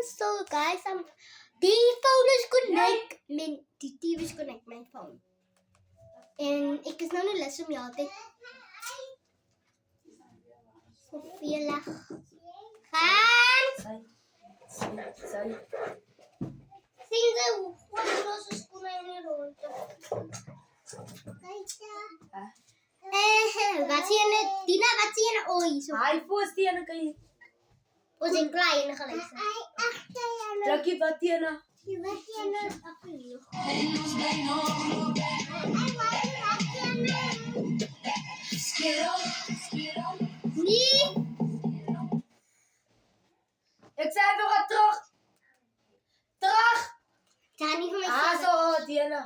So guys, die phone is connect. Die TV is connect my phone. En ek is nou nie lus om jou altyd Sofie lag. Gaan! Sy. Sien jy hoe ons skoene in die rond. Wat sien jy? Dina, wat sien jy? Oei, so. Hy voorstene kan jy. Ons het klein gelees. Drukkie wat tene. Wat sien jy? Afgenoeg. Nee. Ek sê nog wat terug. Terug. Danny vir my. Ah, so tene.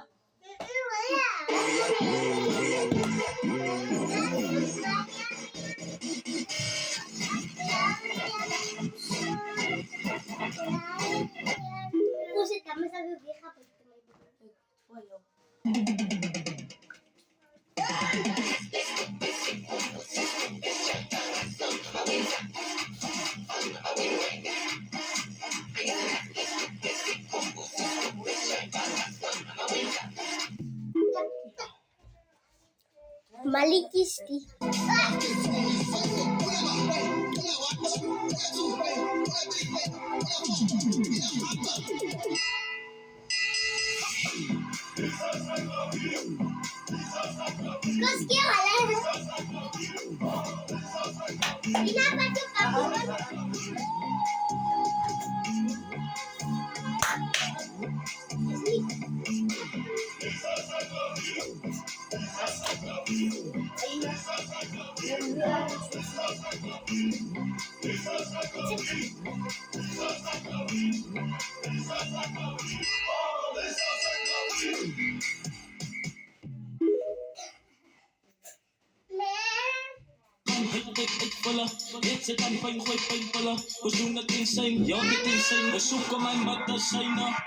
Ons het dan myself weer gehad met my broer. Voor jou. Malikies die. Kos ke wala. Ina pa tu kamu. Dit zit aan pijn, gooi pijnpillen. We doen het insane, ja dit insane. We zoeken mijn medicijnen.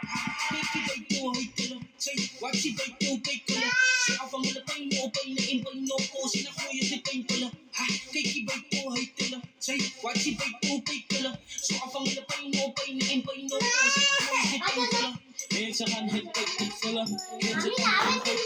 Kijk je bij toe, hoi killen. Zeg, wat je bij toe, kijk killen. Ze afvangen pijn op, pijn in pijn op. Koos in een gooien ze pijnpillen. Kijk je bij toe, hoi killen. Zeg, wat je bij toe, kijk killen. Ze afvangen pijn op, pijn in pijn op. Koos in een gooien ze pijnpillen. Mensen gaan het pijn vullen. Mensen gaan het